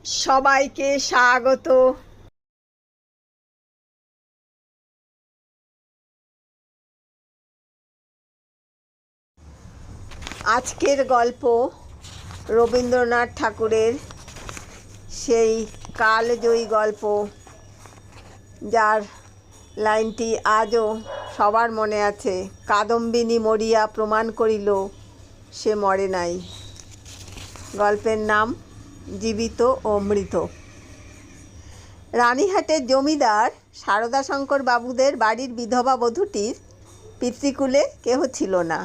সবাইকে স্বাগত। আজকের গল্প রবীন্দ্রনাথ ঠাকুরের সেই কালজয়ী গল্প, যার লাইনটি আজও সবার মনে আছে। কাদম্বিনী মরিয়া প্রমাণ করিল সে মরে নাই। গল্পের নাম জীবিত ও মৃত। রানীহাটের জমিদার সারদাশঙ্কর বাবুদের বাড়ির বিধবা বধূটির পিতৃকুলে কেহ ছিল না।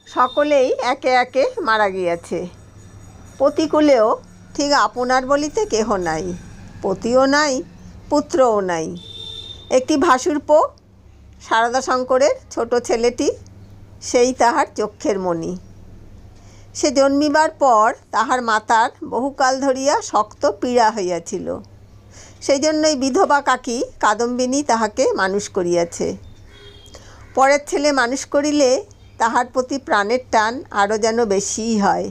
সকলেই একে একে মারা গিয়াছে। পতিকুলেও ঠিক আপনার বলিতে কেহ নাই। পতিও নাই, পুত্রও নাই। একটি ভাসুরপো, সারদাশঙ্করের ছোট ছেলেটি, সেই তাহার চক্ষের মণি। সে জন্মিবার পর তাহার মাতার বহুকাল ধরিয়া শক্ত পীড়া হইয়াছিল। সেই জন্যই বিধবা কাকী কাদম্বিনী তাহাকে মানুষ করিয়াছে। পরের ছেলে মানুষ করিলে তাহার প্রতি প্রাণের টান আরও যেন বেশিই হয়,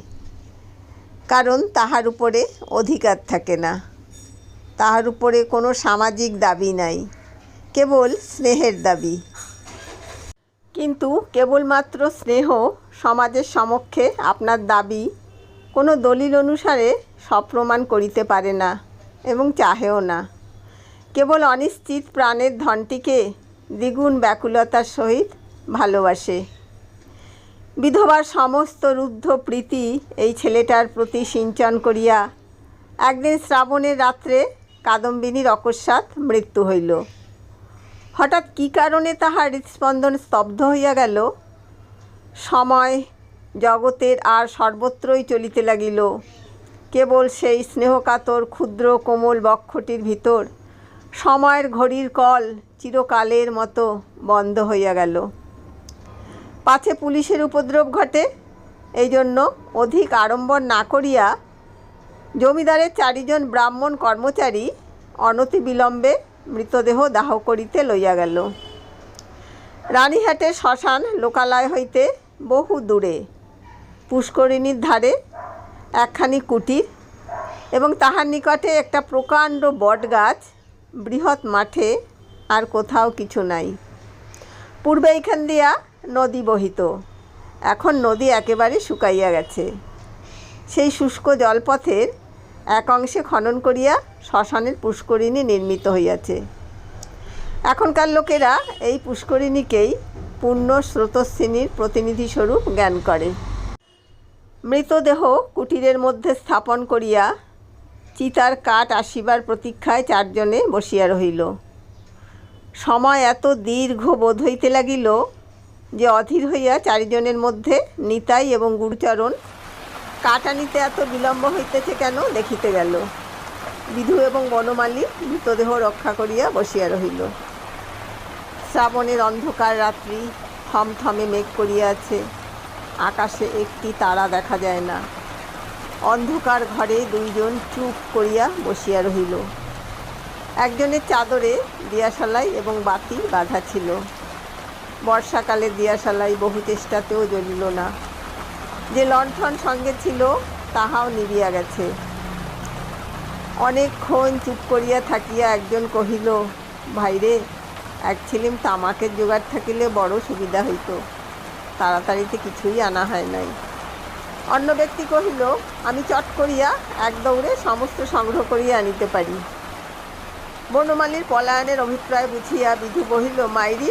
কারণ তাহার উপরে অধিকার থাকে না, তাহার উপরে কোনো সামাজিক দাবি নাই, কেবল স্নেহের দাবি। কিন্তু কেবলমাত্র স্নেহ সমাজের সমক্ষে আপনার দাবি কোনো দলিল অনুসারে সপ্রমাণ করিতে পারে না এবং চাহেও না। কেবল অনিশ্চিত প্রাণের ধনটিকে দ্বিগুণ ব্যাকুলতার সহিত ভালোবাসে। বিধবার সমস্ত রুদ্ধ প্রীতি এই ছেলেটার প্রতি সিঞ্চন করিয়া একদিন শ্রাবণের রাত্রে কাদম্বিনীর অকস্মাৎ মৃত্যু হইল। হঠাৎ কী কারণে তাহার হৃৎস্পন্দন স্তব্ধ হইয়া গেল। সময় জগতের আর সর্বত্রই চলিতে লাগিল, কেবল সেই স্নেহকাতর ক্ষুদ্র কোমল বক্ষটির ভিতর সময়ের ঘড়ির কল চিরকালের মতো বন্ধ হইয়া গেল। পাছে পুলিশের উপদ্রব ঘটে, এই জন্য অধিক আড়ম্বর না করিয়া জমিদারের 4 জন ব্রাহ্মণ কর্মচারী অনতিবিলম্বে মৃতদেহ দাহ করিতে লইয়া গেল। রানীহাটের শ্মশান লোকালয় হইতে বহু দূরে, পুষ্করিণীর ধারে একখানি কুটির এবং তাহার নিকটে একটা প্রকাণ্ড বটগাছ, বৃহৎ মাঠে আর কোথাও কিছু নাই। পূর্বে এইখান দিয়া নদী বহিত, এখন নদী একেবারে শুকাইয়া গেছে। সেই শুষ্ক জলপথের এক অংশে খনন করিয়া শ্মশানের পুষ্করিণী নির্মিত হইয়াছে। এখনকার লোকেরা এই পুষ্করিণীকেই পূর্ণ স্রোতস্বিনীর প্রতিনিধি স্বরূপ জ্ঞান করে। মৃতদেহ কুটিরের মধ্যে স্থাপন করিয়া চিতার কাঠ আসিবার প্রতীক্ষায় 4 জনে বসিয়া রহিল। সময় এত দীর্ঘ বোধ হইতে লাগিল যে অধীর হইয়া 4 জনের মধ্যে নিতাই এবং গুরুচরণ কাঠ আনিতে এত বিলম্ব হইতেছে কেন দেখিতে গেল। বিধু এবং বনমালী মৃতদেহ রক্ষা করিয়া বসিয়া রহিল। শ্রাবণের অন্ধকার রাত্রি, থমথমে মেঘ করিয়া আছে, আকাশে একটি তারা দেখা যায় না। অন্ধকার ঘরে 2 জন চুপ করিয়া বসিয়া রহিল। একজনের চাদরে দিয়াশালাই এবং বাতি বাঁধা ছিল। বর্ষাকালে দিয়াশালাই বহু চেষ্টাতেও জ্বলিল না। যে লণ্ঠন সঙ্গে ছিল তাহাও নিভিয়া গেছে। অনেকক্ষণ চুপ করিয়া থাকিয়া একজন কহিল, ভাইরে, এক ছিলিম তামাকের জোগাড় থাকিলে বড় সুবিধা হইত, তাড়াতাড়িতে কিছুই আনা হয় নাই। অন্য ব্যক্তি কহিল, আমি চট করিয়া এক দৌড়ে সমস্ত সংগ্রহ করিয়া আনিতে পারি। বনমালীর পলায়নের অভিপ্রায় বুঝিয়া বিধু বহিল, মাইরি,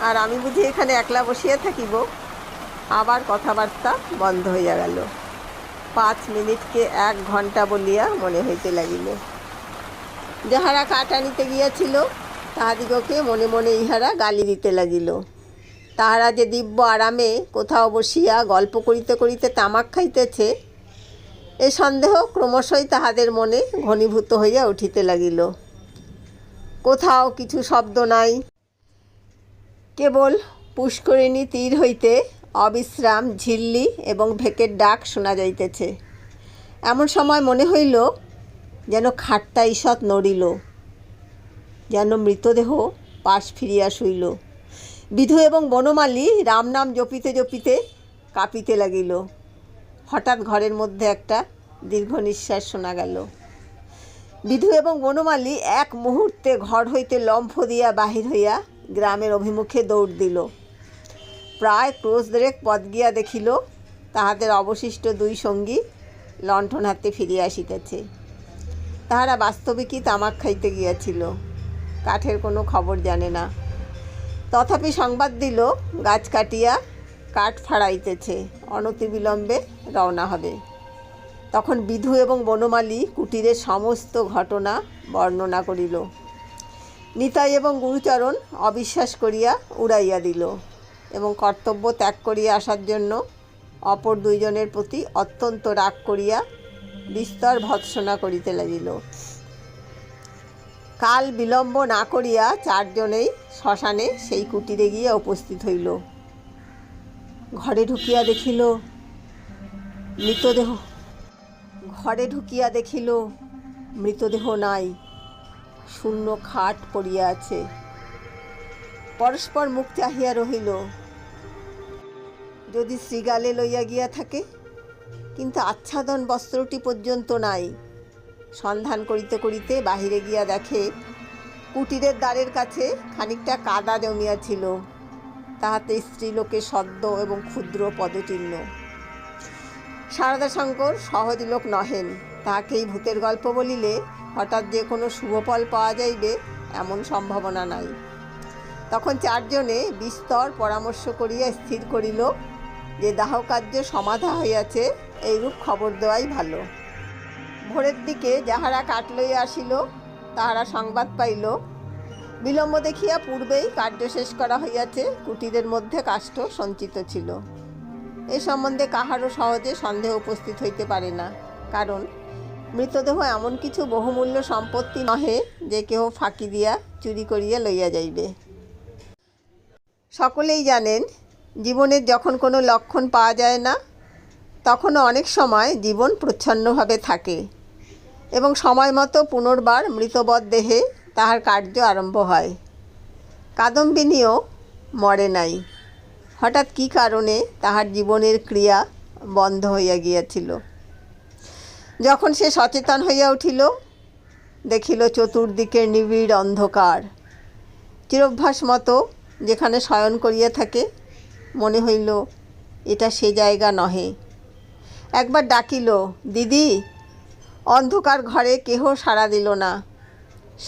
আর আমি বুঝি এখানে একলা বসিয়া থাকিব? আবার কথাবার্তা বন্ধ হইয়া গেল। 5 মিনিটকে 1 ঘণ্টা বলিয়া মনে হইতে লাগিল। যাহারা কাঠ আনিতে গিয়াছিল তাহাদিগকে মনে মনে ইহারা গালি দিতে লাগিল। তাহারা যে দিব্য আরামে কোথাও বসিয়া গল্প করিতে করিতে তামাক খাইতেছে, এ সন্দেহ ক্রমশই তাহাদের মনে ঘনীভূত হইয়া উঠিতে লাগিল। কোথাও কিছু শব্দ নাই, কেবল পুষ্করিণী তীর হইতে অবিশ্রাম ঝিল্লি এবং ভেকের ডাক শোনা যাইতেছে। এমন সময় মনে হইল যেন খাটটা ঈষৎ নড়িল, যেন মৃতদেহ পাশ ফিরিয়া শুইল। বিধু এবং বনমালী রাম নাম জপিতে জপিতে কাঁপিতে লাগিল। হঠাৎ ঘরের মধ্যে একটা দীর্ঘ নিঃশ্বাস শোনা গেল। বিধু এবং বনমালী এক মুহূর্তে ঘর হইতে লম্ফ দিয়া বাহির হইয়া গ্রামের অভিমুখে দৌড় দিল। প্রায় ক্রোশ দেড়েক পথ গিয়া দেখিল তাহাদের অবশিষ্ট দুই সঙ্গী লণ্ঠন হাতে ফিরিয়া আসিতেছে। তাহারা বাস্তবিকই তামাক খাইতে গিয়াছিল, কাঠের কোনো খবর জানে না। তথাপি সংবাদ দিল গাছ কাটিয়া কাঠ ফাড়াইতেছে, অনতিবিলম্বে রওনা হবে। তখন বিধু এবং বনমালী কুটিরের সমস্ত ঘটনা বর্ণনা করিল। নিতাই এবং গুরুচরণ অবিশ্বাস করিয়া উড়াইয়া দিল এবং কর্তব্য ত্যাগ করিয়া আসার জন্য অপর দুইজনের প্রতি অত্যন্ত রাগ করিয়া বিস্তর ভৎসনা করিতে লাগিল। কাল বিলম্ব না করিয়া চারজনেই শ্মশানে সেই কুটিরে গিয়া উপস্থিত হইল। ঘরে ঢুকিয়া দেখিল মৃতদেহ নাই, শূন্য খাট পড়িয়া আছে। পরস্পর মুখ চাহিয়া রহিল, যদি শ্রীগালে লইয়া গিয়া থাকে, কিন্তু আচ্ছাদন বস্ত্রটি পর্যন্ত নাই। সন্ধান করিতে করিতে বাহিরে গিয়া দেখে কুটিরের দ্বারের কাছে খানিকটা কাদা জমিয়াছিল, তাহাতে স্ত্রীলোকের সদ্য এবং ক্ষুদ্র পদচিহ্ন। শারদাশঙ্কর সহজ লোক নহেন, তাহাকেই ভূতের গল্প বলিলে হঠাৎ যে কোনো শুভফল পাওয়া যাইবে এমন সম্ভাবনা নাই। তখন চারজনে বিস্তর পরামর্শ করিয়া স্থির করিল যে দাহকার্য সমাধা হইয়াছে, এইরূপ খবর দেওয়াই ভালো। ভোরের দিকে যাহারা কাঠ লইয়া আসিল তাহারা সংবাদ পাইল বিলম্ব দেখিয়া পূর্বেই কার্য শেষ করা হইয়াছে, কুটিরের মধ্যে কাষ্ঠ সঞ্চিত ছিল। এ সম্বন্ধে কাহারও সহজে সন্দেহ উপস্থিত হইতে পারে না, কারণ মৃতদেহ এমন কিছু বহুমূল্য সম্পত্তি নহে যে কেহ ফাঁকি দিয়া চুরি করিয়া লইয়া যাইবে। সকলেই জানেন, জীবনের যখন কোনো লক্ষণ পাওয়া যায় না, তখনও অনেক সময় জীবন প্রচ্ছন্নভাবে থাকে এবং সময় মতো পুনর্বার মৃতবৎ দেহে তাহার কার্য আরম্ভ হয়। কাদম্বিনীও মরে নাই। হঠাৎ কী কারণে তাহার জীবনের ক্রিয়া বন্ধ হইয়া গিয়াছিল। যখন সে সচেতন হইয়া উঠিল, দেখিল চতুর্দিকের নিবিড় অন্ধকার। চিরভ্যাস মতো যেখানে শয়ন করিয়া থাকে, মনে হইল এটা সে জায়গা নহে। একবার ডাকিল, দিদি। অন্ধকার ঘরে কেহ সাড়া দিল না।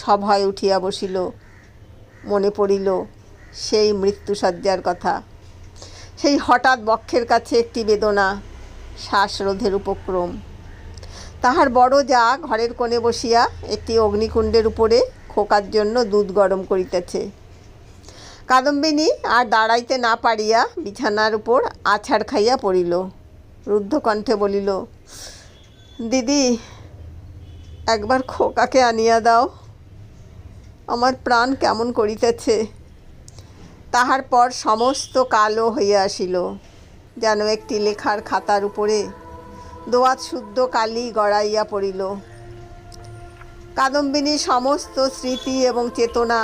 সভয় উঠিয়া বসিল। মনে পড়িল সেই মৃত্যুশয্যার কথা, সেই হঠাৎ বক্ষের কাছে একটি বেদনা, শ্বাসরোধের উপক্রম। তাহার বড় যা ঘরের কোণে বসিয়া একটি অগ্নিকুণ্ডের উপরে খোকার জন্য দুধ গরম করিতেছে। কাদম্বিনী আর দাঁড়াইতে না পারিয়া বিছানার উপর আছাড় খাইয়া পড়িল। রুদ্ধ কণ্ঠে বলিল, দিদি, একবার খোকাকে আনিয়া দাও, আমার প্রাণ কেমন করিতেছে। তাহার পর সমস্ত কালো হইয়া আসিল, যেন একটি লেখার খাতার উপরে দোয়াত শুদ্ধ কালি গড়াইয়া পড়িল। কাদম্বিনীর সমস্ত স্মৃতি এবং চেতনা,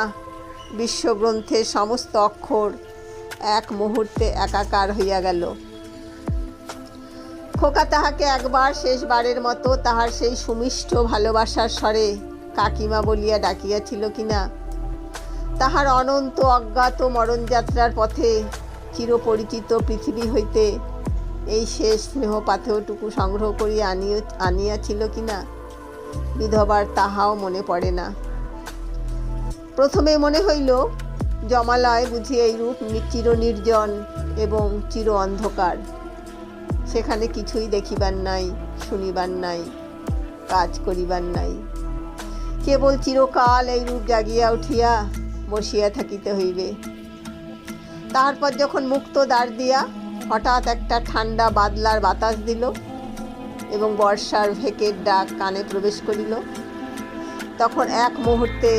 বিশ্বগ্রন্থের সমস্ত অক্ষর এক মুহূর্তে একাকার হইয়া গেল। খোকা তাহাকে একবার শেষবারের মতো তাহার সেই সুমিষ্ট ভালোবাসার স্বরে কাকিমা বলিয়া ডাকিয়াছিল কিনা, তাহার অনন্ত অজ্ঞাত মরণযাত্রার পথে চিরপরিচিত পৃথিবী হইতে এই শেষ স্নেহ পাথেয়টুকু সংগ্রহ করিয়া আনিয়াছিল কিনা, বিধবার তাহাও মনে পড়ে না। প্রথমে মনে হইল জমালয় বুঝি এইরূপ চির নির্জন এবং চির অন্ধকার। সেখানে কিছুই দেখিবার নাই, শুনিবার নাই, কাজ করিবার নাই, কেবল চিরকাল এইরূপ জাগিয়া উঠিয়া বসিয়া থাকিতে হইবে। তারপর যখন মুক্ত দ্বার দিয়া হঠাৎ একটা ঠান্ডা বাদলার বাতাস দিল এবং বর্ষার ভেকের ডাক কানে প্রবেশ করিল, তখন এক মুহূর্তে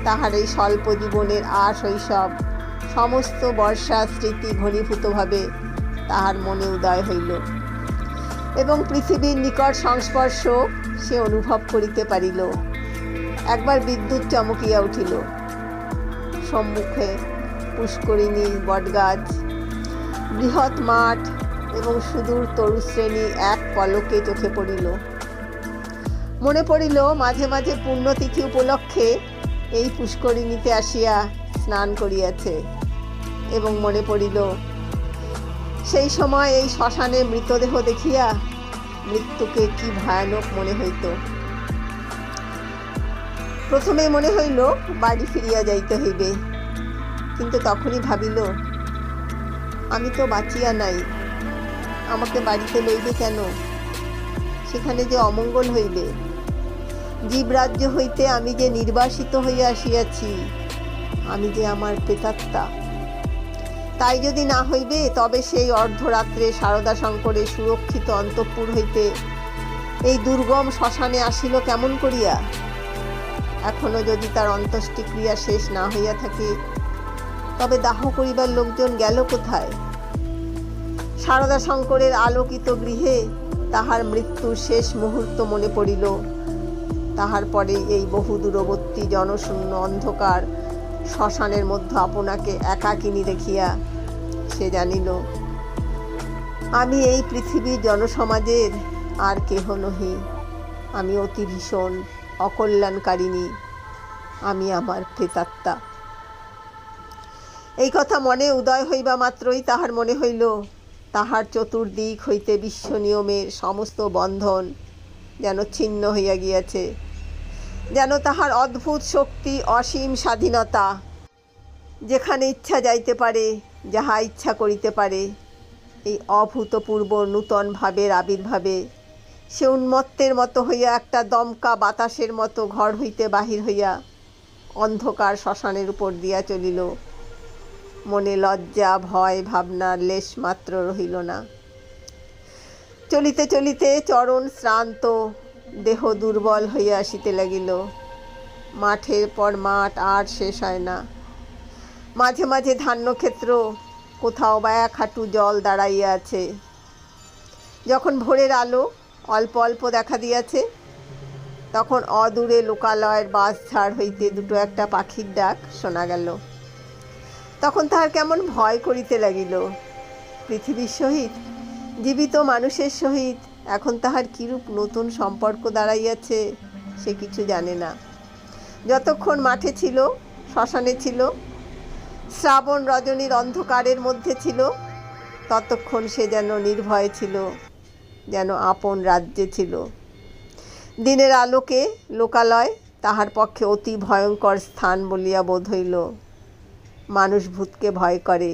তাহার এই স্বল্প জীবনের শৈশব সমস্ত বর্ষার স্মৃতি ঘনীভূতভাবে তাহার মনে উদয় হইল এবং পৃথিবীর নিকট সংস্পর্শ সে অনুভব করিতে পারিল। একবার বিদ্যুৎ চমকিয়া উঠিল। সম্মুখে পুষ্করিণী, বটগাছ, বৃহৎ মাঠ এবং সুদূর তরুশ্রেণী এক পলকে চোখে পড়িল। মনে পড়িল মাঝে মাঝে পুণ্যতিথি উপলক্ষে এই পুষ্করিণীতে আসিয়া স্নান করিয়াছে, এবং মনে পড়িল সেই সময় এই শ্মশানে মৃতদেহ দেখিয়া মৃত্যুকে কি ভয়ানক মনে হইত। প্রথমে মনে হইল বাড়ি ফিরিয়া যাইতে হইবে, কিন্তু তখনই ভাবিল আমি তো বাঁচিয়া নাই, আমাকে বাড়িতে লইবে কেন? সেখানে যে অমঙ্গল হইবে। জীবরাজ্য হইতে আমি যে নির্বাসিত হইয়া আসিয়াছি, আমি যে আমার প্রেতাত্মা। তাই যদি না হইবে, তবে সেই অর্ধরাত্রে শারদা শঙ্করের সুরক্ষিত অন্তঃপুর হইতে এই দুর্গম শ্মশানে আসিল কেমন করিয়া? এখনো যদি তার অন্ত্যেষ্টিক্রিয়া শেষ না হইয়া থাকে, তবে দাহ করিবার লোকজন গেল কোথায়? শারদা শঙ্করের আলোকিত গৃহে তাহার মৃত্যুর শেষ মুহূর্ত মনে পড়িল। তাহার পরে এই বহু দূরবর্তী জনশূন্য অন্ধকার শ্মশানের মধ্যে আপনাকে একাকিনী দেখিয়া সে জানিল, আমি এই পৃথিবীর জনসমাজের আর কেহ নহি। আমি অতি ভীষণ অকল্যাণকারিণী, আমি আমার প্রেতাত্মা। এই কথা মনে উদয় হইবা মাত্রই তাহার মনে হইল তাহার চতুর্দিক হইতে বিশ্ব নিয়মের সমস্ত বন্ধন যেন ছিন্ন হইয়া গিয়াছে, যেন তাহার অদ্ভুত শক্তি, অসীম স্বাধীনতা, যেখানে ইচ্ছা যাইতে পারে, যাহা ইচ্ছা করিতে পারে। এই অভূতপূর্ব নূতন ভাবের আবির্ভাবে সে উন্মত্তের মতো হইয়া একটা দমকা বাতাসের মতো ঘর হইতে বাহির হইয়া অন্ধকার শ্মশানের উপর দিয়া চলিল। মনে লজ্জা, ভয়, ভাবনার লেশ মাত্র রহিল না। চলিতে চলিতে চরণ শ্রান্ত, দেহ দুর্বল হইয়া আসিতে লাগিল। মাঠের পর মাঠ আর শেষ হয় না। মাঝে মাঝে ধান্যক্ষেত্র, কোথাও বা এক হাঁটু জল দাঁড়াইয়া আছে। যখন ভোরের আলো অল্প অল্প দেখা দিয়াছে, তখন অদূরে লোকালয়ের বাঁশঝাড় হইতে দুটো একটা পাখির ডাক শোনা গেল। তখন তাহার কেমন ভয় করিতে লাগিল। পৃথিবীর সহিত, জীবিত মানুষের সহিত এখন তাহার কিরূপ নতুন সম্পর্ক দাঁড়াইয়াছে সে কিছু জানে না। যতক্ষণ মাঠে ছিল, শ্মশানে ছিল, শ্রাবণ রজনীর অন্ধকারের মধ্যে ছিল, ততক্ষণ সে যেন নির্ভয় ছিল, যেন আপন রাজ্যে ছিল। দিনের আলোকে লোকালয় তাহার পক্ষে অতি ভয়ঙ্কর স্থান বলিয়া বোধ হইল। মানুষ ভূতকে ভয় করে,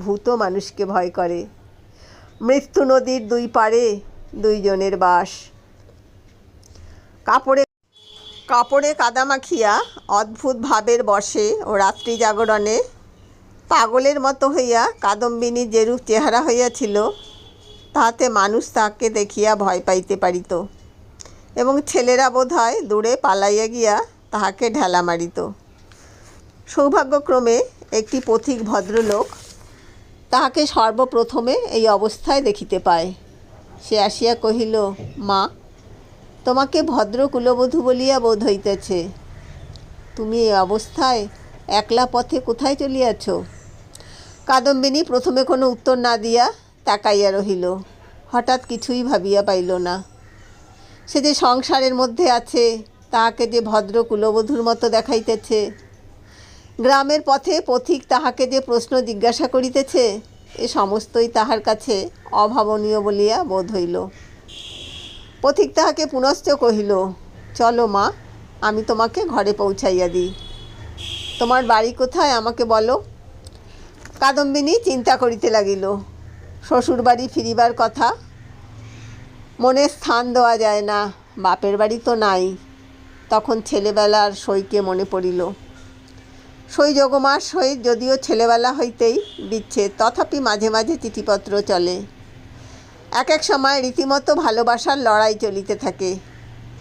ভূতও মানুষকে ভয় করে। মৃত্যু নদীর দুই পারে দুইজনের বাস। কাপড়ে কাদা মাখিয়া অদ্ভুত ভাবের বসে ও রাত্রি জাগরণে পাগলের মতো হইয়া কাদম্বিনীর যেরূপ চেহারা হইয়াছিল, তাহাতে মানুষ তাহাকে দেখিয়া ভয় পাইতে পারিত, এবং ছেলেরা বোধ হয় দূরে পালাইয়া গিয়া তাহাকে ঢেলা মারিত। সৌভাগ্যক্রমে একটি পথিক ভদ্রলোক তাহাকে সর্বপ্রথমে এই অবস্থায় দেখিতে পায়। সে আসিয়া কহিল, মা, তোমাকে ভদ্র কুলবধূ বলিয়া বোধ হইতেছে। তুমি এই অবস্থায় একলা পথে কোথায় চলিয়াছ? কাদম্বিনী প্রথমে কোনো উত্তর না দিয়া তাকাইয়া রহিল। হঠাৎ কিছুই ভাবিয়া পাইল না। সে যে সংসারের মধ্যে আছে, তাহাকে যে ভদ্র কুলবধূর মতো দেখাইতেছে, গ্রামের পথে পথিক তাহাকে যে প্রশ্ন জিজ্ঞাসা করিতেছে, এ সমস্তই তাহার কাছে অভাবনীয় বলিয়া বোধ হইল। পথিক তাহাকে পুনশ্চ কহিল, চলো মা, আমি তোমাকে ঘরে পৌঁছাইয়া দিই। তোমার বাড়ি কোথায় আমাকে বলো। কাদম্বিনী চিন্তা করিতে লাগিল। শ্বশুর বাড়ি ফিরিবার কথা, মনে স্থান দেওয়া যায় না, বাপের বাড়ি তো নাই। তখন ছেলেবেলার সইকে মনে পড়িল। সই যোগমার সহিত যদিও ছেলেবেলা হইতেই বিচ্ছেদ, তথাপি মাঝে মাঝে চিঠিপত্র চলে। এক এক সময় রীতিমতো ভালোবাসার লড়াই চলিতে থাকে।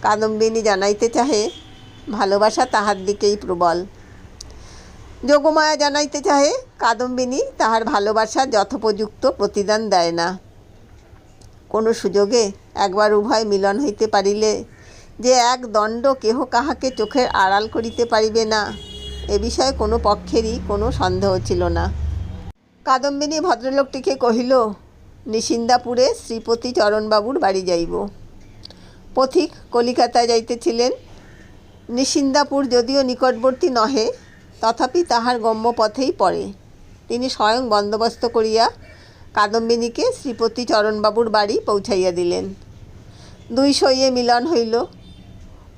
কাদম্বিনী জানাইতে চাহে ভালোবাসা তাহার দিকেই প্রবল। যোগমায়া জানাইতে চাহে কাদম্বিনী তাহার ভালোবাসার যথোপযুক্ত প্রতিদান দেয় না। কোনো সুযোগে একবার উভয় মিলন হইতে পারিলে যে এক দণ্ড কেহ কাহাকে চোখের আড়াল করিতে পারিবে না, এ বিষয়ে কোনো পক্ষেরই কোনো সন্দেহ ছিল না। কাদম্বিনী ভদ্রলোকটিকে কহিল, নিশিন্দাপুরে শ্রীপতি চরণবাবুর বাড়ি যাইব। পথিক কলিকাতায় যাইতেছিলেন। নিশিন্দাপুর যদিও নিকটবর্তী নহে, তথাপি তাহার গম্য পথেই পড়ে। তিনি স্বয়ং বন্দোবস্ত করিয়া কাদম্বিনীকে শ্রীপতি চরণবাবুর বাড়ি পৌঁছাইয়া দিলেন। দুই সইয়ে মিলন হইল।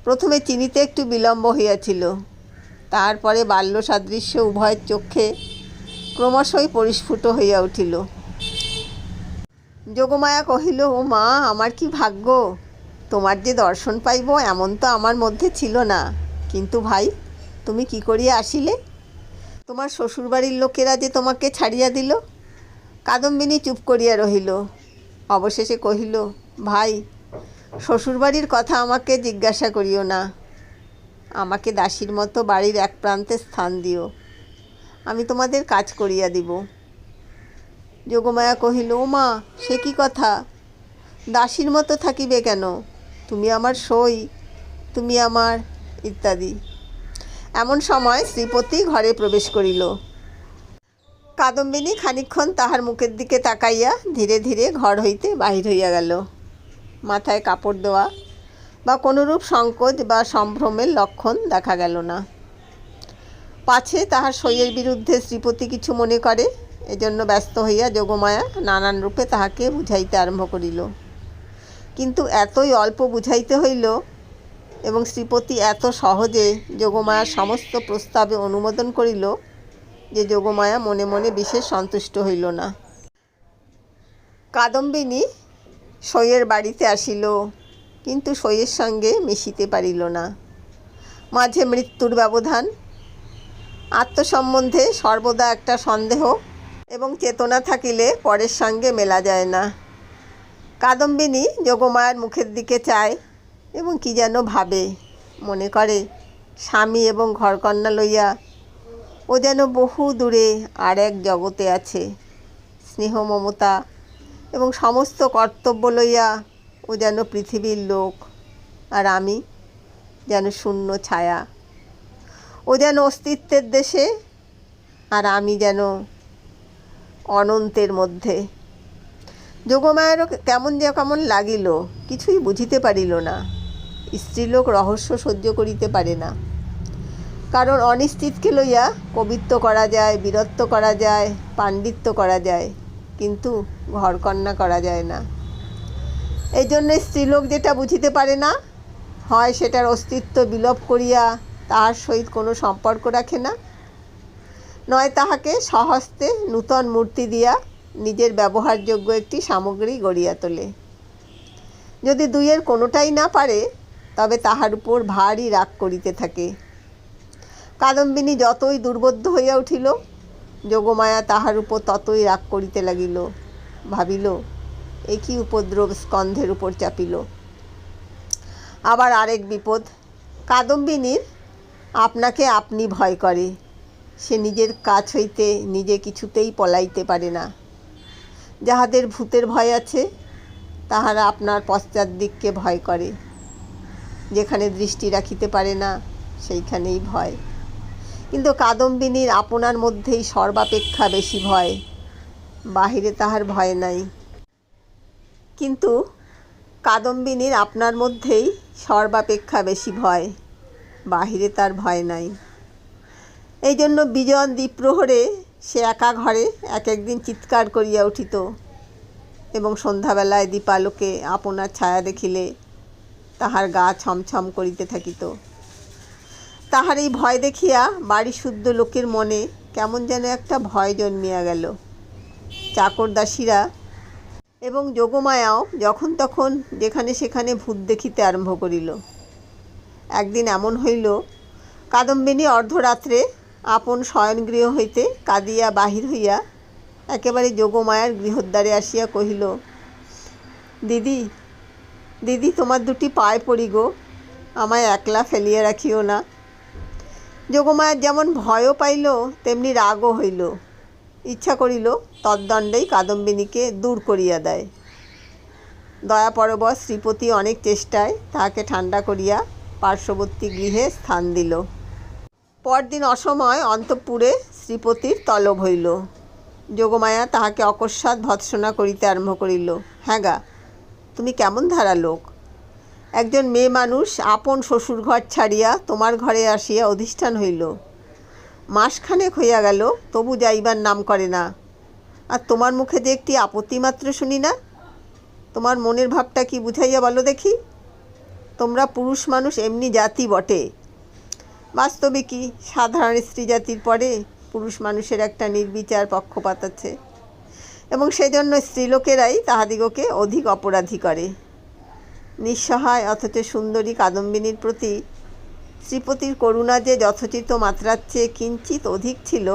প্রথমে চিনিতে একটু বিলম্ব হইয়াছিল, তারপরে বাল্য সাদৃশ্য উভয়ের চক্ষে ক্রমশই পরিস্ফুট হইয়া উঠিল। যোগমায়া কহিল, ও মা, আমার কি ভাগ্য! তোমার যে দর্শন পাইব এমন তো আমার মধ্যে ছিল না। কিন্তু ভাই, তুমি কি করিয়া আসিলে? তোমার শ্বশুরবাড়ির লোকেরা যে তোমাকে ছাড়িয়া দিল। কাদম্বিনী চুপ করিয়া রহিল। অবশেষে কহিল, ভাই, শ্বশুরবাড়ির কথা আমাকে জিজ্ঞাসা করিও না। আমাকে দাসীর মতো বাড়ির এক প্রান্তে স্থান দিও, আমি তোমাদের কাজ করিয়া দিব। যোগমায়া কহিল, ও মা, সে কি কথা! দাসীর মতো থাকিবে কেন? তুমি আমার সই, তুমি আমার ইত্যাদি। এমন সময় শ্রীপতি ঘরে প্রবেশ করিল। কাদম্বিনী খানিকক্ষণ তাহার মুখের দিকে তাকাইয়া ধীরে ধীরে ঘর হইতে বাহির হইয়া গেল। মাথায় কাপড় দেওয়া বা কোনরূপ সংকোচ বা সম্ভ্রমের লক্ষণ দেখা গেল না। পাছে তাহার সইয়ের বিরুদ্ধে শ্রীপতি কিছু মনে করে, এজন্য ব্যস্ত হইয়া যোগমায়া নানান রূপে তাহাকে বুঝাইতে আরম্ভ করিল। কিন্তু এতই অল্প বুঝাইতে হইল এবং শ্রীপতি এত সহজে যোগমায়ার সমস্ত প্রস্তাবে অনুমোদন করিল যে যোগমায়া মনে মনে বিশেষ সন্তুষ্ট হইল না। কাদম্বিনী সইয়ের বাড়িতে আসিল, কিন্তু সইয়ের সঙ্গে মিশিতে পারিল না। মাঝে মৃত্যুর ব্যবধান, আত্মসম্বন্ধে সর্বদা একটা সন্দেহ এবং চেতনা থাকিলে পরের সঙ্গে মেলা যায় না। কাদম্বিনী যোগমায়ার মুখের দিকে চায় এবং কি যেন ভাবে, মনে করে স্বামী এবং ঘরকন্যা লইয়া ও যেন বহু দূরে আর এক জগতে আছে। স্নেহ মমতা এবং সমস্ত কর্তব্য লইয়া ও যেন পৃথিবীর লোক, আর আমি যেন শূন্য ছায়া। ও যেন অস্তিত্বের দেশে, আর আমি যেন অনন্তের মধ্যে। যোগমায়ারও কেমন লাগিল, কিছুই বুঝিতে পারিল না। স্ত্রীলোক রহস্য সহ্য করিতে পারে না, কারণ অনিশ্চিতকে লইয়া কবিত্ব করা যায়, বীরত্ব করা যায়, পাণ্ডিত্য করা যায়, কিন্তু ঘরকন্যা করা যায় না। এই জন্য স্ত্রীলোক যেটা বুঝিতে পারে না, হয় সেটার অস্তিত্ব বিলোপ করিয়া তাহার সহিত কোনো সম্পর্ক রাখে না, নয় তাহাকে স্বহস্তে নূতন মূর্তি দিয়া নিজের ব্যবহারযোগ্য একটি সামগ্রী গড়িয়া তোলে। যদি দুইয়ের কোনোটাই না পারে, তবে তাহার উপর ভারী রাগ করিতে থাকে। কাদম্বিনী যতই দুর্বোধ্য হইয়া উঠিল, যোগমায়া তাহার উপর ততই রাগ করিতে লাগিল। ভাবিল, এ কি উপদ্রব স্কন্ধের উপর চাপিল। আবার আরেক বিপদ, কাদম্বিনীর আপনাকে আপনি ভয় করে। সে নিজের কাছ হইতে নিজে কিছুতেই পলাইতে পারে না। যাহাদের ভূতের ভয় আছে, তাহারা আপনার পশ্চাৎ দিককে ভয় করে। যেখানে দৃষ্টি রাখিতে পারে না, সেইখানেই ভয়। কিন্তু কাদম্বিনীর আপনার মধ্যেই সর্বাপেক্ষা বেশি ভয়, বাহিরে তাহার ভয় নাই। কিন্তু কাদম্বিনীর আপনার মধ্যেই সর্বাপেক্ষা বেশি ভয়, বাহিরে তার ভয় নাই। এই জন্য বিজন দ্বিপ্রহরে সে একা ঘরে এক একদিন চিৎকার করিয়া উঠিত এবং সন্ধ্যাবেলায় দীপালোকে আপনার ছায়া দেখিলে তাহার গা ছমছম করিতে থাকিত। তাহার এই ভয় দেখিয়া বাড়ি শুদ্ধ লোকের মনে কেমন যেন একটা ভয় জন্মিয়া গেল। চাকর দাসীরা এবং যোগমায়াও যখন তখন যেখানে সেখানে ভূত দেখিতে আরম্ভ করিল। একদিন এমন হইল, কাদম্বিনী অর্ধরাত্রে আপন শয়নগৃহ হইতে কাঁদিয়া বাহির হইয়া একেবারে যোগমায়ার গৃহদ্বারে আসিয়া কহিল, দিদি, দিদি, তোমার দুটি পায়ে পড়ি গো, আমায় একলা ফেলিয়া রাখিও না। যোগমায়ার যেমন ভয়ও পাইল, তেমনি রাগও হইল। ইচ্ছা করিল তদ্দণ্ডেই কাদম্বিনীকে দূর করিয়া দেয়। দয়াপরবশ শ্রীপতি অনেক চেষ্টায় তাহাকে ঠান্ডা করিয়া পার্শ্ববর্তী গৃহে স্থান দিল। পরদিন অসময় অন্তঃপুরে শ্রীপতির তলব হইল। যোগমায়া তাহাকে অকস্মাৎ ভৎসনা করিতে আরম্ভ করিল। হ্যাঁ গা, তুমি কেমন ধারা লোক! একজন মেয়ে মানুষ আপন শ্বশুর ঘর ছাড়িয়া তোমার ঘরে আসিয়া অধিষ্ঠান হইল, মাসখানেক হইয়া গেল, তবু যাইবার নাম করে না। আর তোমার মুখে যে একটি আপত্তি মাত্র শুনি না। তোমার মনের ভাবটা কি বুঝাইয়া বলো দেখি। তোমরা পুরুষ মানুষ এমনি জাতি বটে, বাস্তবে কি সাধারণ স্ত্রী জাতির পরে পুরুষ মানুষের একটা নির্বিচার পক্ষপাত আছে, এবং সেজন্য স্ত্রীলোকেরাই তাহাদিগকে অধিক অপরাধী করে। নিঃসহায় অথচ সুন্দরী কাদম্বিনীর প্রতি শ্রীপতির করুণা যে যথোচিত মাত্রার চেয়ে কিঞ্চিত অধিক ছিল,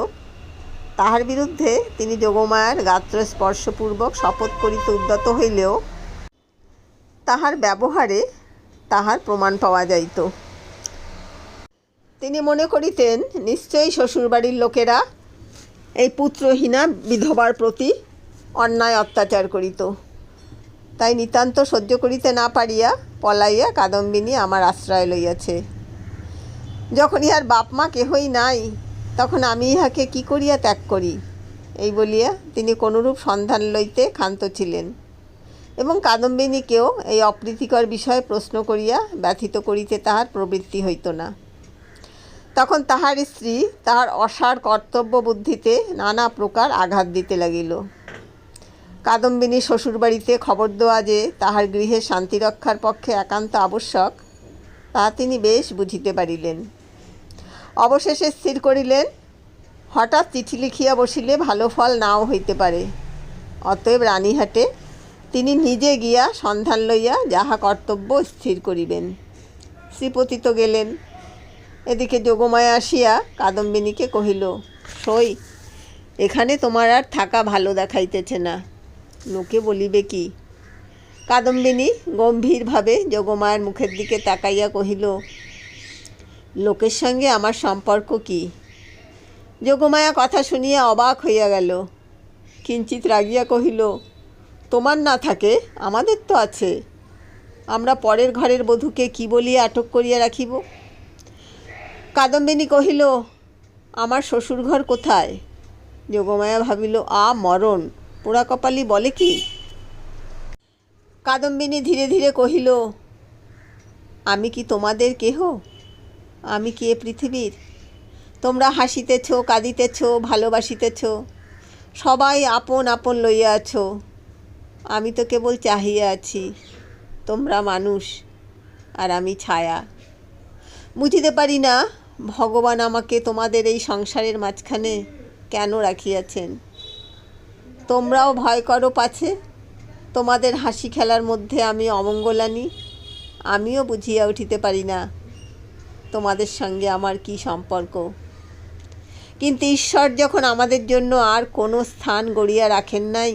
তাহার বিরুদ্ধে তিনি যোগমায়ার গাত্র স্পর্শপূর্বক শপথ করিতে উদ্যত হইলেও তাহার ব্যবহারে তাহার প্রমাণ পাওয়া যাইত। তিনি মনে করিতেন নিশ্চয়ই শ্বশুরবাড়ির লোকেরা এই পুত্রহীনা বিধবার প্রতি অন্যায় অত্যাচার করিত। তাই নিতান্ত সহ্য করিতে না পারিয়া পলাইয়া কাদম্বিনী আমার আশ্রয় লইয়াছে। যখন ইহার বাপ মা কেহই নাই, তখন আমি ইহাকে কি করিয়া ত্যাগ করি, এই বলিয়া তিনি কোনরূপ সন্ধান লইতে ক্ষান্ত ছিলেন, এবং কাদম্বিনীকেও এই অপ্রীতিকর বিষয়ে প্রশ্ন করিয়া ব্যথিত করিতে তাহার প্রবৃত্তি হইত না। তখন তাহার স্ত্রী তাহার অসার কর্তব্য বুদ্ধিতে নানা প্রকার আঘাত দিতে লাগিল। কাদম্বিনী শ্বশুরবাড়িতে খবর দেওয়া যে তাহার গৃহে শান্তিরক্ষার পক্ষে একান্ত আবশ্যক, তাহা তিনি বেশ বুঝিতে পারিলেন। অবশেষে স্থির করিলেন, হঠাৎ চিঠি লিখিয়া বসিলে ভালো ফল নাও হইতে পারে। অতএব রানীহাটে তিনি নিজে গিয়া সন্ধান লইয়া যাহা কর্তব্য স্থির করিবেন। শ্রীপতি তো গেলেন। এদিকে যোগমায়া আসিয়া কাদম্বিনীকে কহিল, সই, এখানে তোমার আর থাকা ভালো দেখাইতেছে না, লোকে বলিবে কি। কাদম্বিনী গম্ভীরভাবে যোগমায়ার মুখের দিকে তাকাইয়া কহিল, লোকের সঙ্গে আমার সম্পর্ক কি? যোগমায়া কথা শুনিয়া অবাক হইয়া গেল। কিঞ্চিত রাগিয়া কহিল, তোমার না থাকে আমাদের তো আছে। আমরা পরের ঘরের বধূকে কি বলিয়া আটক করিয়া রাখিব? কাদম্বিনী কহিল, আমার শ্বশুরঘর কোথায়? যোগমায়া ভাবিল, মরণ, পোড়া কপালি বলে কি? কাদম্বিনী ধীরে ধীরে কহিল, আমি কি তোমাদের কেহ? আমি কি এ পৃথিবীর? তোমরা হাসিতেছ, কাঁদিতেছ, ভালোবাসিতেছ, সবাই আপন আপন লইয়া আছো। আমি তো কেবল চাহিয়া আছি। তোমরা মানুষ, আর আমি ছায়া। বুঝিতে পারি না ভগবান আমাকে তোমাদের এই সংসারের মাঝখানে কেন রাখিয়াছেন। তোমরাও ভয় করো পাছে তোমাদের হাসি খেলার মধ্যে আমি অমঙ্গল আনি। আমিও বুঝিয়া উঠিতে পারি না তোমাদের সঙ্গে আমার কি সম্পর্ক। কিন্তু ঈশ্বর যখন আমাদের জন্য আর কোনো স্থান গড়িয়া রাখেন নাই,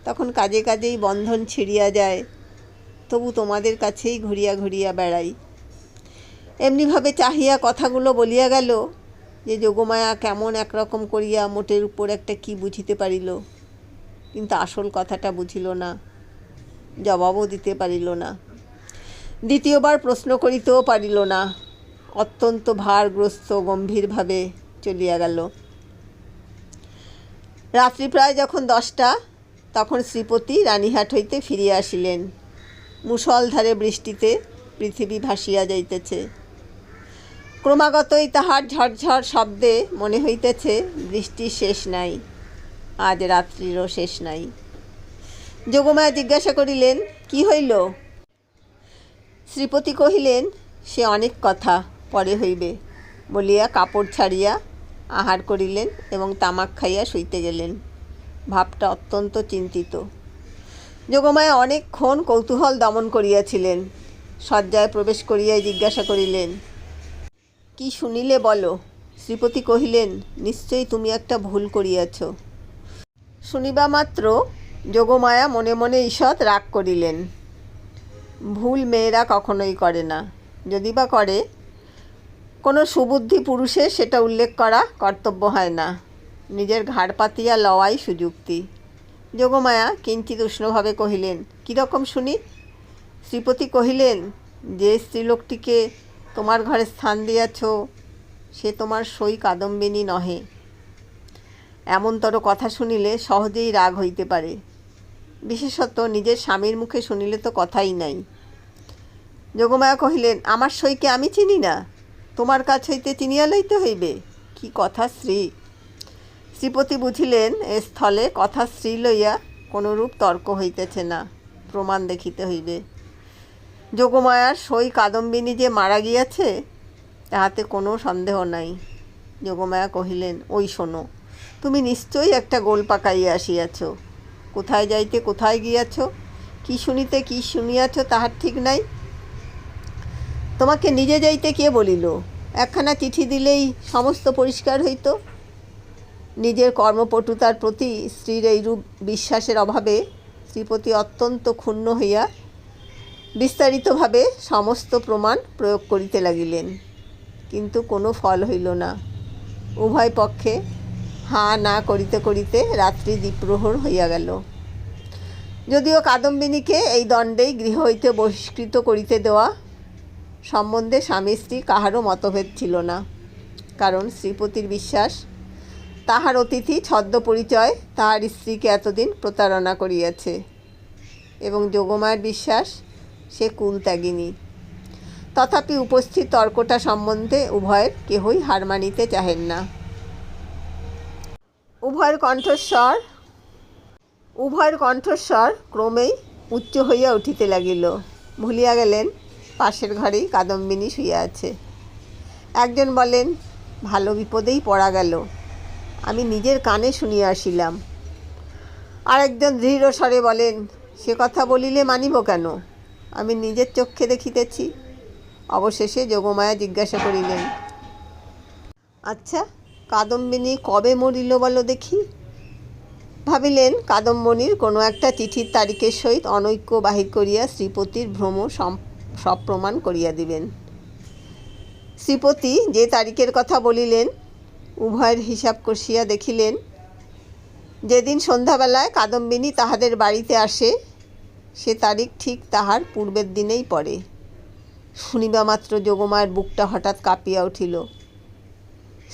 তখন কাজে কাজেই বন্ধন ছিঁড়িয়া যায়। তবু তোমাদের কাছেই ঘুরিয়া ঘুরিয়া বেড়াই। এমনিভাবে চাহিয়া কথাগুলো বলিয়া গেল যে যোগমায়া কেমন একরকম করিয়া মোটের উপর একটা কি বুঝিতে পারিল, কিন্তু আসল কথাটা বুঝিল না, জবাবও দিতে পারিল না, দ্বিতীয়বার প্রশ্ন করিতেও পারিল না। অত্যন্ত ভারগ্রস্ত গম্ভীরভাবে চলিয়া গেল। রাত্রি প্রায় যখন 10টা, তখন শ্রীপতি রানীহাট হইতে ফিরিয়া আসিলেন। মুষলধারে বৃষ্টিতে পৃথিবী ভাসিয়া যাইতেছে। ক্রমাগতই তাহার ঝরঝর শব্দে মনে হইতেছে বৃষ্টির শেষ নাই, আজ রাত্রিরও শেষ নাই। যোগমায়া জিজ্ঞাসা করিলেন, কি হইল? শ্রীপতি কহিলেন, সে অনেক কথা, পরে হইবে বলিয়া কাপড় ছাড়িয়া আহার করিলেন এবং তামাক খাইয়া শুইতে গেলেন। ভাবটা অত্যন্ত চিন্তিত। যোগমায়া অনেকক্ষণ কৌতূহল দমন করিয়াছিলেন। শয্যায় প্রবেশ করিয়াই জিজ্ঞাসা করিলেন, কি শুনিলে বলো? শ্রীপতি কহিলেন, নিশ্চয়ই তুমি একটা ভুল করিয়াছ। শুনিবা মাত্র যোগমায়া মনে মনে ঈষৎ রাগ করিলেন। ভুল মেয়েরা কখনোই করে না, যদি বা করে কোনো সুবুদ্ধি পুরুষের সেটা উল্লেখ করা কর্তব্য হয় না। নিজের ঘাড় পাতিয়া লওয়াই সুযুক্তি। যোগমায়া কিঞ্চিৎ উষ্ণভাবে কহিলেন, কীরকম শুনি? শ্রীপতি কহিলেন, যে স্ত্রীলোকটিকে তোমার ঘরে স্থান দিয়াছ সে তোমার সই কাদম্বিনী নহে। এমনতর কথা শুনিলে সহজেই রাগ হইতে পারে, বিশেষত নিজের স্বামীর মুখে শুনিলে তো কথাই নাই। যোগমায়া কহিলেন, আমার সইকে আমি চিনি না, তোমার কাছ হইতে চিনিয়া লইতে হইবে। কি কথা শ্রী! শ্রীপতি বুঝিলেন এ স্থলে কথা শ্রী লইয়া কোনরূপ তর্ক হইতেছে না, প্রমাণ দেখিতে হইবে। যোগমায়ার সই কাদম্বিনী যে মারা গিয়াছে তাহাতে কোনো সন্দেহ নাই। যোগমায়া কহিলেন, ওই শোনো, তুমি নিশ্চয়ই একটা গোল পাকাইয়া আসিয়াছ। কোথায় যাইতে কোথায় গিয়াছ, কি শুনিতে কি শুনিয়াছ তাহার ঠিক নাই। তোমাকে নিজে যাইতে কে বলিল? একখানা চিঠি দিলেই সমস্ত পরিষ্কার হইত। নিজের কর্মপটুতার প্রতি স্ত্রীর এইরূপ বিশ্বাসের অভাবে শ্রীপতি অত্যন্ত ক্ষুণ্ণ হইয়া বিস্তারিতভাবে সমস্ত প্রমাণ প্রয়োগ করিতে লাগিলেন, কিন্তু কোনো ফল হইল না। উভয় পক্ষে হাঁ না করিতে করিতে রাত্রি দ্বিপ্রহর হইয়া গেল। যদিও কাদম্বিনীকে এই দণ্ডেই গৃহ হইতে বহিষ্কৃত করিতে দেওয়া সম্বন্ধে স্বামী স্ত্রী কাহারও মতভেদ ছিল না, কারণ শ্রীপতির বিশ্বাস তাহার অতিথি ছদ্ম পরিচয় তাহার স্ত্রীকে এতদিন প্রতারণা করিয়াছে, এবং যোগমায়ের বিশ্বাস সে কুলত্যাগিনী। তথাপি উপস্থিত তর্কটা সম্বন্ধে উভয়ের কেহই হার মানিতে চাহেন না। উভয়ের কণ্ঠস্বর ক্রমেই উচ্চ হইয়া উঠিতে লাগিল। ভুলিয়া গেলেন পাশের ঘরেই কাদম্বিনী শুইয়া আছে। একজন বলেন, ভালো বিপদেই পড়া গেল, আমি নিজের কানে শুনিয়া আসিলাম। আরেকজন দৃঢ় স্বরে বলেন, সে কথা বলিলে মানিব কেন, আমি নিজের চক্ষে দেখিতেছি। অবশেষে যোগমায়া জিজ্ঞাসা করিলেন, আচ্ছা, কাদম্বিনী কবে মরিল বলো দেখি। ভাবিলেন কাদম্বিনীর কোনো একটা চিঠির তারিখের সহিত অনৈক্য বাহির করিয়া শ্রীপতির ভ্রম সব প্রমাণ করিয়া দিবেন। শ্রীপতি যে তারিখের কথা বলিলেন, উভয়ের হিসাব কষিয়া দেখিলেন যেদিন সন্ধ্যাবেলায় কাদম্বিনী তাহাদের বাড়িতে আসে সে তারিখ ঠিক তাহার পূর্বের দিনেই পড়ে। শুনিবা মাত্র যোগমায়ের বুকটা হঠাৎ কাঁপিয়া উঠিল।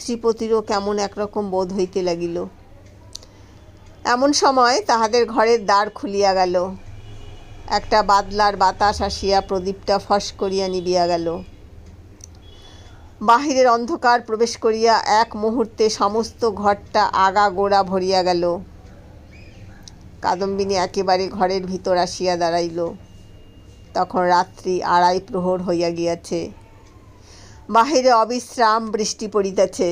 শ্রীপতিরও কেমন একরকম বোধ হইতে লাগিল। এমন সময় তাহাদের ঘরের দ্বার খুলিয়া গেল। একটা বাদলার বাতাস আসিয়া প্রদীপটা ফস করিয়া নিবিয়া গেল। বাহিরের অন্ধকার প্রবেশ করিয়া এক মুহূর্তে সমস্ত ঘরটা আগা গোড়া ভরিয়া গেল। কাদম্বিনী একেবারে ঘরের ভিতর আসিয়া দাঁড়াইল। তখন রাত্রি 2:30 প্রহর হইয়া গিয়াছে। বাহিরে অবিশ্রাম বৃষ্টি পড়িতেছে।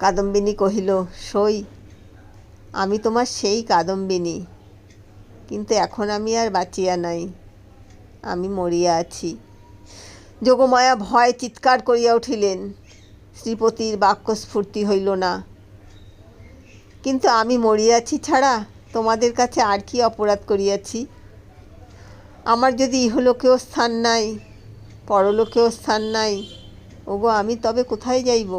কাদম্বিনী কহিল, সই, আমি তোমার সেই কাদম্বিনী, কিন্তু এখন আমি আর বাঁচিয়া নাই, আমি মরিয়া আছি। যোগমায়া ভয় চিৎকার করিয়া উঠিলেন। শ্রীপতির বাক্যস্ফূর্তি হইল না। কিন্তু আমি মরিয়াছি ছাড়া তোমাদের কাছে আর কি অপরাধ করিয়াছি? আমার যদি ইহলোকেও স্থান নাই, পরলোকেও স্থান নাই, ওগো আমি তবে কোথায় যাইব?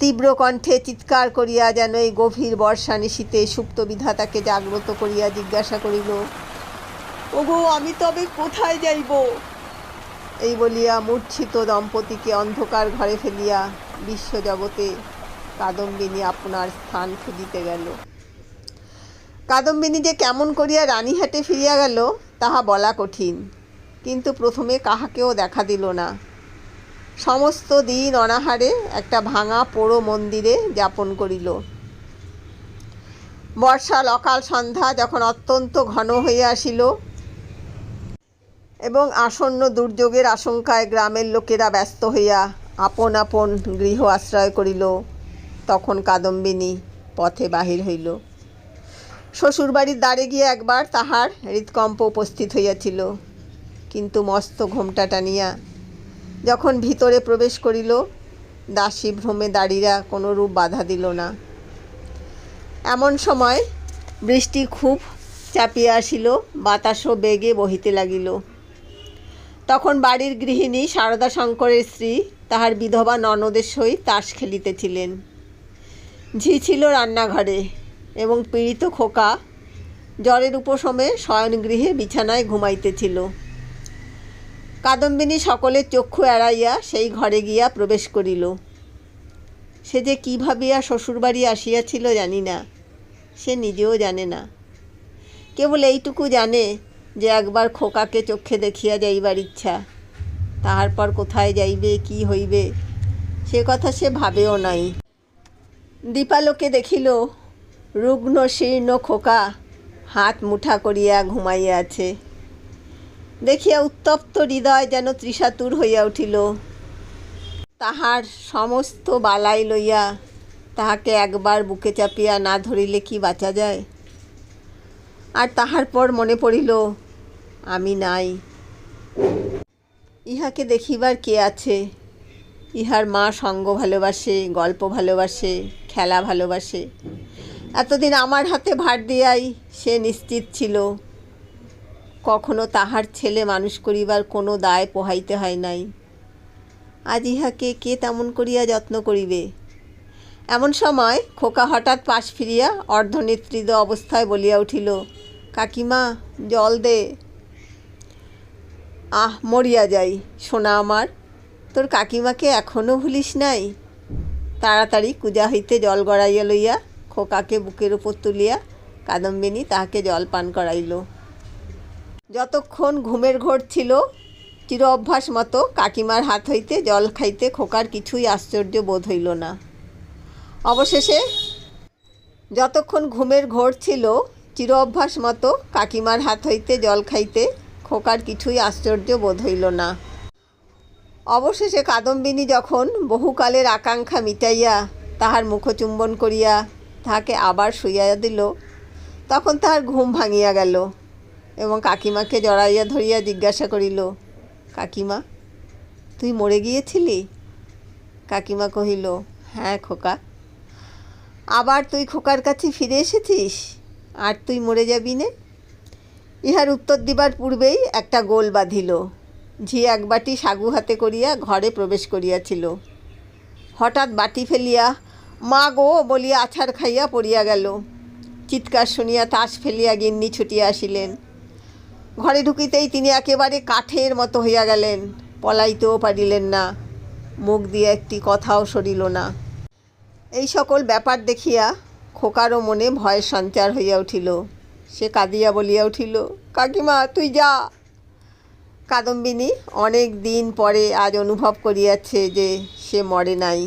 তীব্র কণ্ঠে চিৎকার করিয়া যেন এই গভীর বর্ষা নিশীতে সুপ্ত বিধাতাকে জাগ্রত করিয়া জিজ্ঞাসা করিল, ওগো আমি তবে কোথায় যাইব? এই বলিয়া মূর্ছিত দম্পতিকে অন্ধকার ঘরে ফেলিয়া বিশ্বজগতে কাদম্বিনী আপনার স্থান খুঁজিতে গেল। কাদম্বিনী যে কেমন করিয়া রানীহাটে ফিরিয়া গেল তাহা বলা কঠিন, কিন্তু প্রথমে কাহাকেও দেখা দিল না। সমস্ত দিন অনাহারে একটা ভাঙা পোড়ো মন্দিরে যাপন করিল। বর্ষার অকাল সন্ধ্যা যখন অত্যন্ত ঘন হইয়া আসিল এবং আসন্ন দুর্যোগের আশঙ্কায় গ্রামের লোকেরা ব্যস্ত হইয়া আপন আপন গৃহ আশ্রয় করিল, তখন কাদম্বিনী পথে বাহির হইল। শ্বশুরবাড়ির দ্বারে গিয়ে একবার তাহার হৃৎকম্প উপস্থিত হইয়াছিল, কিন্তু মস্ত ঘোমটা টানিয়া যখন ভিতরে প্রবেশ করিল, দাসী ভ্রমে দাঁড়িরা কোনরূপ বাধা দিল না। এমন সময় বৃষ্টি খুব চাপিয়া আসিল, বাতাসও বেগে বহিতে লাগিল। তখন বাড়ির গৃহিণী সারদা শঙ্করের স্ত্রী তাহার বিধবা ননদের সহিত তাস খেলিতেছিলেন। ঝি ছিল রান্নাঘরে এবং পীড়িত খোকা জ্বরের উপশমে শয়নগৃহে বিছানায় ঘুমাইতেছিল। কাদম্বিনী সকলের চক্ষু এড়াইয়া সেই ঘরে গিয়া প্রবেশ করিল। সে যে কী ভাবিয়া শ্বশুরবাড়ি আসিয়াছিল জানি না, সে নিজেও জানে না। কেবল এইটুকু জানে যে একবার খোকাকে চক্ষে দেখিয়া যাইবার ইচ্ছা। তাহার পর কোথায় যাইবে, কি হইবে, সে কথা সে ভাবেও নাই। দীপালোকে দেখিল রুগ্ন শীর্ণ খোকা হাত মুঠা করিয়া ঘুমাইয়া আছে। দেখিয়া উত্তপ্ত হৃদয় যেন তৃষাতুর হইয়া উঠিল। তাহার সমস্ত বালাই লইয়া তাহাকে একবার বুকে চাপিয়া না ধরিলে কি বাঁচা যায়। আর তাহার পর মনে পড়িল, আমি নাই, ইহাকে দেখিবার কে আছে। ইহার মা সঙ্গ ভালোবাসে, গল্প ভালোবাসে, খেলা ভালোবাসে। এতদিন আমার হাতে ভার দিয়াই সে নিশ্চিত ছিল, কখনো তাহার ছেলে মানুষ করিবার কোনো দায় পোহাইতে হয় নাই। আজ ইহাকে কে তেমন করিয়া যত্ন করিবে। এমন সময় খোকা হঠাৎ পাশ ফিরিয়া অর্ধনিদ্রিত অবস্থায় বলিয়া উঠিল, কাকিমা জল দে। আহ, মরিয়া যাই সোনা আমার, তোর কাকিমাকে এখনও ভুলিস নাই। তাড়াতাড়ি কুজা হইতে জল গড়াইয়া লইয়া খোকাকে বুকের উপর তুলিয়া কাদম্বিনী তাহাকে জল পান করাইল। যতক্ষণ ঘুমের ঘোর ছিল, চির অভ্যাস মতো কাকিমার হাত হইতে জল খাইতে খোকার কিছুই আশ্চর্য বোধ হইল না। অবশেষে যতক্ষণ ঘুমের ঘোর ছিল, চির অভ্যাস মতো কাকিমার হাত হইতে জল খাইতে খোকার কিছুই আশ্চর্য বোধ হইল না। অবশেষে কাদম্বিনী যখন বহুকালের আকাঙ্ক্ষা মিটাইয়া তাহার মুখচুম্বন করিয়া তাহাকে আবার শুইয়া দিল, তখন তাহার ঘুম ভাঙিয়া গেল এবং কাকিমাকে জড়াইয়া ধরিয়া জিজ্ঞাসা করিল, কাকিমা তুই মরে গিয়েছিলি? কাকিমা কহিল, হ্যাঁ খোকা। আবার তুই খোকার কাছে ফিরে এসেছিস, আর তুই মরে যাবি নে? ইহার উত্তর দিবার পূর্বেই একটা গোল বাঁধিল। ঝি এক বাটি সাগু হাতে করিয়া ঘরে প্রবেশ করিয়াছিল। হঠাৎ বাটি ফেলিয়া মা গো বলিয়া আছাড় খাইয়া পড়িয়া গেল। চিৎকার শুনিয়া তাস ফেলিয়া গিন্নি ছুটিয়া আসিলেন। ঘরে ঢুকিতেই তিনি একেবারে কাঠের মতো হইয়া গেলেন, পলাইতেও পারিলেন না, মুখ দিয়ে একটি কথাও সরিল না। এই সকল ব্যাপার দেখিয়া খোকারও মনে ভয়ের সঞ্চার হইয়া উঠিল। সে কাঁদিয়া বলিয়া উঠিল, কাকিমা তুই যা। কাদম্বিনী অনেক দিন পরে আজ অনুভব করিয়াছে যে সে মরে নাই।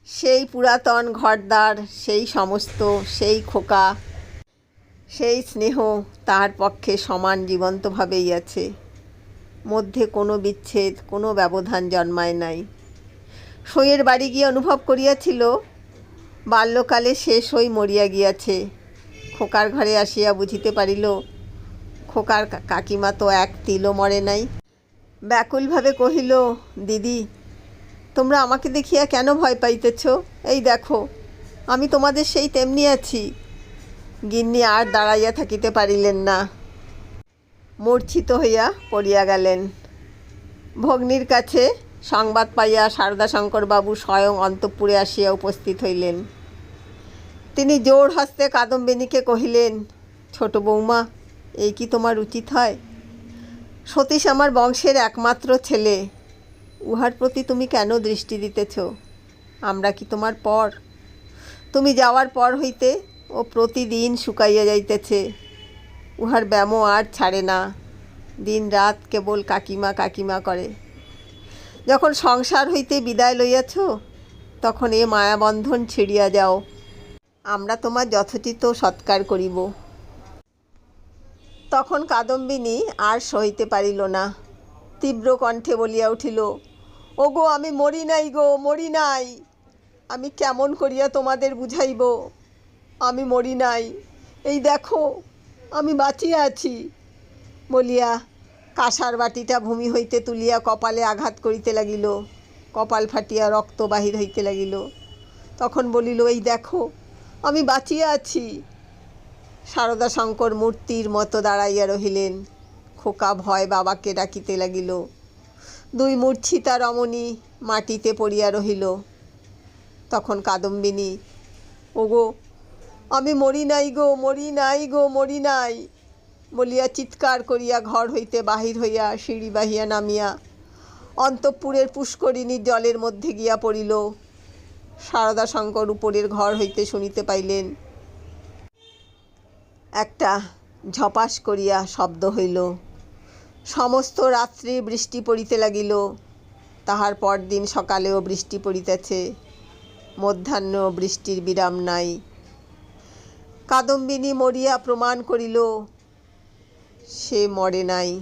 সেই পুরাতন ঘরদ্বার, সেই সমস্ত, সেই খোকা, সেই স্নেহ তাহার পক্ষে সমান জীবন্তভাবেই আছে। মধ্যে কোনো বিচ্ছেদ, কোনো ব্যবধান জন্মায় নাই। সইয়ের বাড়ি গিয়ে অনুভব করিয়াছিল বাল্যকালে সে সই মরিয়া গিয়াছে। খোকার ঘরে আসিয়া বুঝিতে পারিল খোকার কাকিমা তো এক তিলও মরে নাই। ব্যাকুলভাবে কহিল, দিদি তোমরা আমাকে দেখিয়া কেন ভয় পাইতেছ? এই দেখো আমি তোমাদের সেই তেমনি আছি। গিন্নি আর দাঁড়াইয়া থাকিতে পারিলেন না, মূর্ছিত হইয়া পড়িয়া গেলেন। ভগ্নীর কাছে সংবাদ পাইয়া শারদাশঙ্করবাবু স্বয়ং অন্তঃপুরে আসিয়া উপস্থিত হইলেন। তিনি জোর হস্তে কাদম্বিনীকে কহিলেন, ছোট বৌমা, এই কি তোমার উচিত হয়? সতীশ আমার বংশের একমাত্র ছেলে, উহার প্রতি তুমি কেন দৃষ্টি দিতেছ? আমরা কি তোমার পর? তুমি যাওয়ার পর হইতে ও প্রতিদিন শুকাইয়া যাইতেছে। উহার ব্যামো আর ছাড়ে না, দিন রাত কেবল কাকিমা কাকিমা করে। যখন সংসার হইতে বিদায় লইয়াছ, তখন এ মায়াবন্ধন ছিঁড়িয়া যাও, আমরা তোমার যথোচিত সৎকার করিব। তখন কাদম্বিনী আর সহিতে পারিল না, তীব্র কণ্ঠে বলিয়া উঠিল, ওগো আমি মরি নাই গো, মরি নাই। আমি কেমন করিয়া তোমাদের বুঝাইব? আমি মরি নাই, এই দেখো আমি বাঁচিয়া আছি। বলিয়া কাঁসার বাটিটা ভূমি হইতে তুলিয়া কপালে আঘাত করিতে লাগিল। কপাল ফাটিয়া রক্ত বাহির হইতে লাগিল। তখন বলিল, এই দেখো আমি বাঁচিয়া আছি। শারদাশঙ্কর মূর্তির মতো দাঁড়াইয়া রহিলেন। খোকা ভয় বাবাকে ডাকিতে লাগিল। দুই মূর্ছিতা রমণী মাটিতে পড়িয়া রহিল। তখন কাদম্বিনী, ওগো আমি মরি নাই গো, মরি নাই গো, মরি নাই বলিয়া চিৎকার করিয়া ঘর হইতে বাহির হইয়া সিঁড়ি বাহিয়া নামিয়া অন্তঃপুরের পুষ্করিণীর জলের মধ্যে গিয়া পড়িল। শারদাশঙ্কর উপরের ঘর হইতে শুনিতে পাইলেন একটা ঝপাস করিয়া শব্দ হইল। সমস্ত রাত্রি বৃষ্টি পড়িতে লাগিল। তাহার পরদিন সকালেও বৃষ্টি পড়িতেছে, মধ্যাহ্নেও বৃষ্টির বিরাম নাই। কাদম্বিনী মরিয়া প্রমাণ করিল সে মরে নাই।